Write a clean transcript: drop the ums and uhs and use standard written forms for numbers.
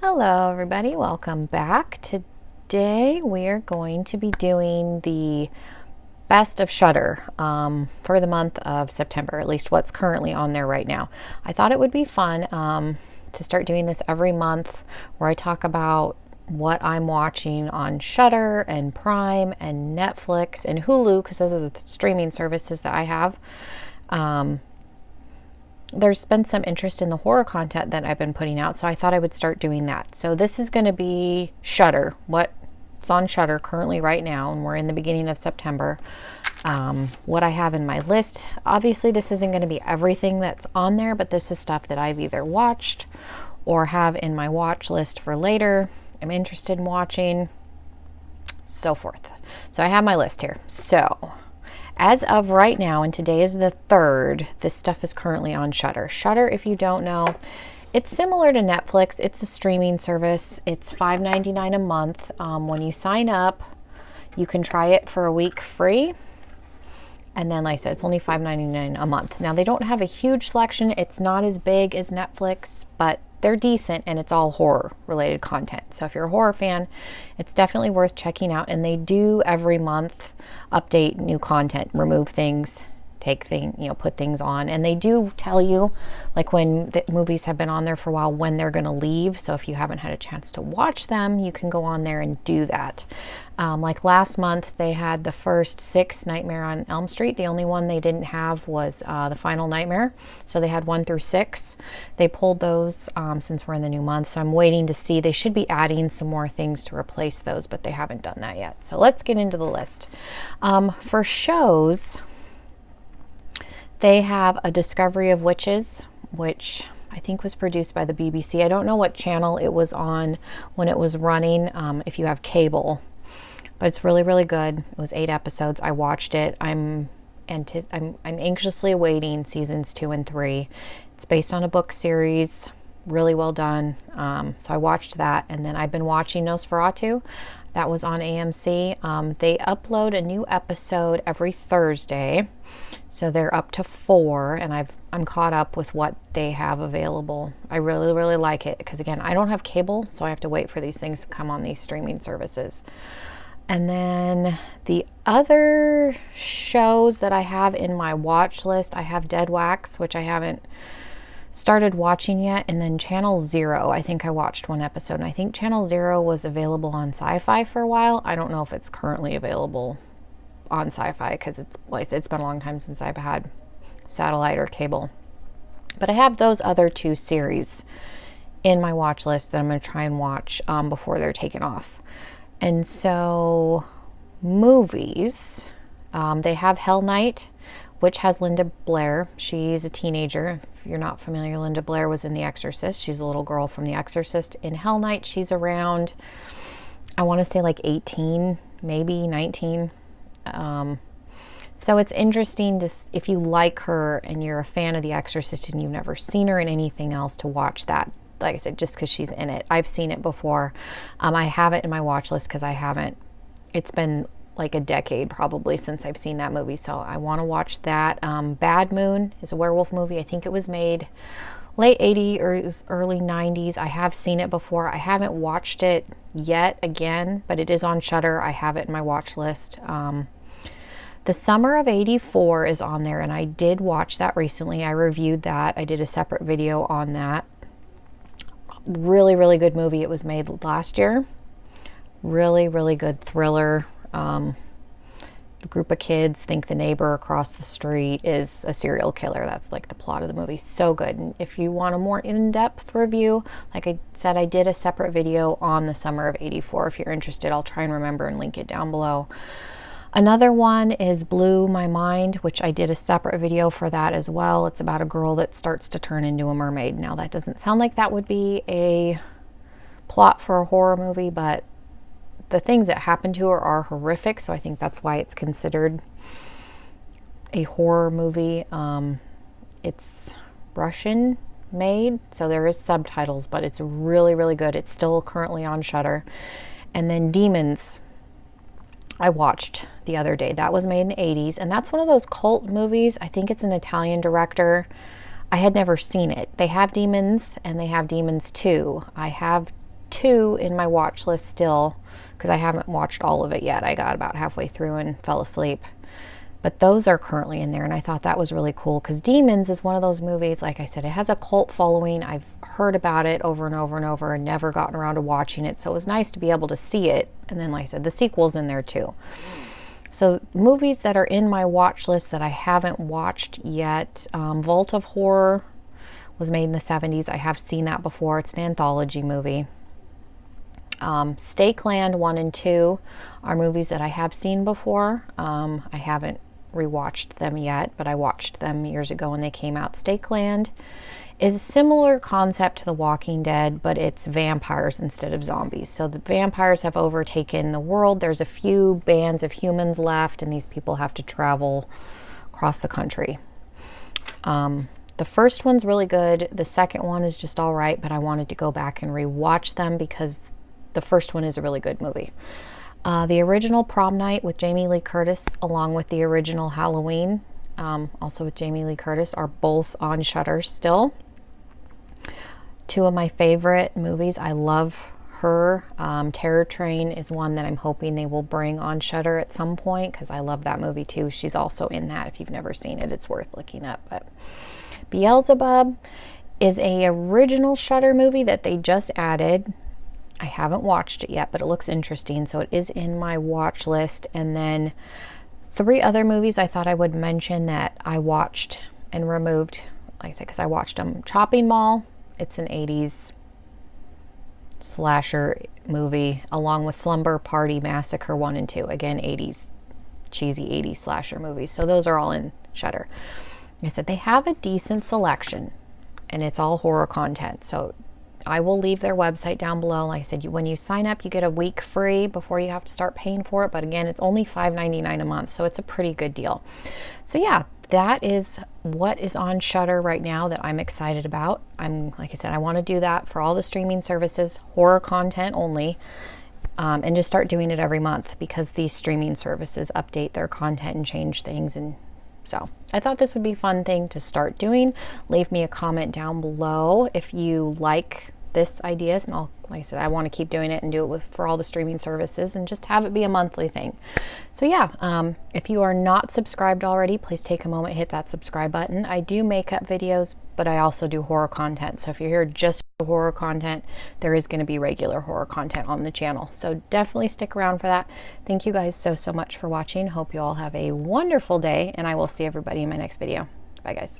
Hello everybody, welcome back. Today we are going to be doing the best of Shudder for the month of September, at least what's currently on there right now. I thought it would be fun to start doing this every month where I talk about what I'm watching on Shudder and Prime and Netflix and Hulu, because those are the streaming services that I have. There's been some interest in the horror content that I've been putting out, so I thought I would start doing that. So this is going to be Shudder, what's on Shudder currently right now, and we're in the beginning of September. What I have in my list, obviously this isn't going to be everything that's on there, but this is stuff that I've either watched or have in my watch list for later, I'm interested in watching, so forth. So I have my list here. So as of right now, and today is the 3rd, this stuff is currently on Shudder. Shudder, if you don't know, it's similar to Netflix. It's a streaming service. It's $5.99 a month. When you sign up, you can try it for a week free. And then, like I said, it's only $5.99 a month. Now, they don't have a huge selection. It's not as big as Netflix, but they're decent, and it's all horror related content. So if you're a horror fan, it's definitely worth checking out. And they do every month update new content, remove things, put things on. And they do tell you, like when the movies have been on there for a while, when they're going to leave. So if you haven't had a chance to watch them, you can go on there and do that. Like last month, they had the first 6 Nightmare on Elm Street. The only one they didn't have was the Final Nightmare. So they had 1 through 6. They pulled those since we're in the new month. So I'm waiting to see. They should be adding some more things to replace those, but they haven't done that yet. So let's get into the list. For shows, they have A Discovery of Witches, which I think was produced by the BBC. I don't know what channel it was on when it was running, if you have cable. But it's really, really good. It was 8 episodes. I watched it. I'm anxiously awaiting seasons 2 and 3. It's based on a book series. Really well done. So I watched that. And then I've been watching Nosferatu. That was on AMC. They upload a new episode every Thursday. So they're up to 4. And I'm caught up with what they have available. I really, really like it. Because again, I don't have cable. So I have to wait for these things to come on these streaming services. And then the other shows that I have in my watch list, I have Dead Wax, which I haven't started watching yet. And then Channel Zero, I think I watched 1 episode. And I think Channel Zero was available on Sci-Fi for a while. I don't know if it's currently available on Sci-Fi because it's been a long time since I've had satellite or cable. But I have those other 2 series in my watch list that I'm going to try and watch before they're taken off. And so movies, they have Hell Night, which has Linda Blair. She's a teenager. If you're not familiar, Linda Blair was in The Exorcist. She's a little girl from The Exorcist. In Hell Night, she's around, I want to say like 18, maybe 19. So it's interesting to, if you like her and you're a fan of The Exorcist and you've never seen her in anything else, to watch that. Like I said, just because she's in it. I've seen it before. I have it in my watch list because I haven't. It's been like a decade probably since I've seen that movie. So I want to watch that. Bad Moon is a werewolf movie. I think it was made late 80s or early 90s. I have seen it before. I haven't watched it yet again, but it is on Shudder. I have it in my watch list. The Summer of '84 is on there, and I did watch that recently. I reviewed that. I did a separate video on that. Really, really good movie. It was made last year. Really, really good thriller. The group of kids think the neighbor across the street is a serial killer. That's like the plot of the movie. So good. And if you want a more in-depth review, like I said, I did a separate video on the Summer of '84. If you're interested, I'll try and remember and link it down below. Another one is Blew My Mind, which I did a separate video for that as well. It's about a girl that starts to turn into a mermaid. Now, that doesn't sound like that would be a plot for a horror movie, but the things that happen to her are horrific, so I think that's why it's considered a horror movie. It's Russian made, so there is subtitles, but it's really, really good. It's still currently on Shudder. And then Demons, I watched the other day. That was made in the 80s, and that's one of those cult movies. I think it's an Italian director. I had never seen it. They have Demons, and they have Demons 2. I have 2 in my watch list still, because I haven't watched all of it yet. I got about halfway through and fell asleep. But those are currently in there, and I thought that was really cool because Demons is one of those movies, like I said, it has a cult following. I've heard about it over and over and over and never gotten around to watching it, so it was nice to be able to see it. And then, like I said, the sequel's in there too. So movies that are in my watch list that I haven't watched yet, Vault of Horror was made in the 70s. I have seen that before. It's an anthology movie. Stakeland 1 and 2 are movies that I have seen before. I haven't rewatched them yet, but I watched them years ago when they came out. Stakeland is a similar concept to The Walking Dead, but it's vampires instead of zombies. So the vampires have overtaken the world. There's a few bands of humans left, and these people have to travel across the country. The first one's really good. The second one is just all right, but I wanted to go back and rewatch them because the first one is a really good movie. The original Prom Night with Jamie Lee Curtis, along with the original Halloween, also with Jamie Lee Curtis, are both on Shudder still. 2 of my favorite movies. I love her. Terror Train is one that I'm hoping they will bring on Shudder at some point because I love that movie too. She's also in that. If you've never seen it, it's worth looking up. But Beelzebub is a original Shudder movie that they just added. I haven't watched it yet, but it looks interesting, so it is in my watch list. And then 3 other movies I thought I would mention that I watched and removed, like I said, because I watched them. Chopping Mall, it's an 80s slasher movie, along with Slumber Party Massacre 1 and 2. Again, 80s, cheesy 80s slasher movies. So those are all in Shudder. Like I said, they have a decent selection, and it's all horror content. So I will leave their website down below. Like I said, when you sign up, you get a week free before you have to start paying for it. But again, it's only $5.99 a month, so it's a pretty good deal. So yeah, that is what is on Shudder right now that I'm excited about. Like I said, I want to do that for all the streaming services, horror content only, and just start doing it every month because these streaming services update their content and change things. And so I thought this would be a fun thing to start doing. Leave me a comment down below if you like this ideas, and like I said, I want to keep doing it and do it for all the streaming services and just have it be a monthly thing. So yeah, if you are not subscribed already, please take a moment, hit that subscribe button. I do makeup videos, but I also do horror content. So if you're here just for horror content, there is going to be regular horror content on the channel. So definitely stick around for that. Thank you guys so much for watching. Hope you all have a wonderful day, and I will see everybody in my next video. Bye guys.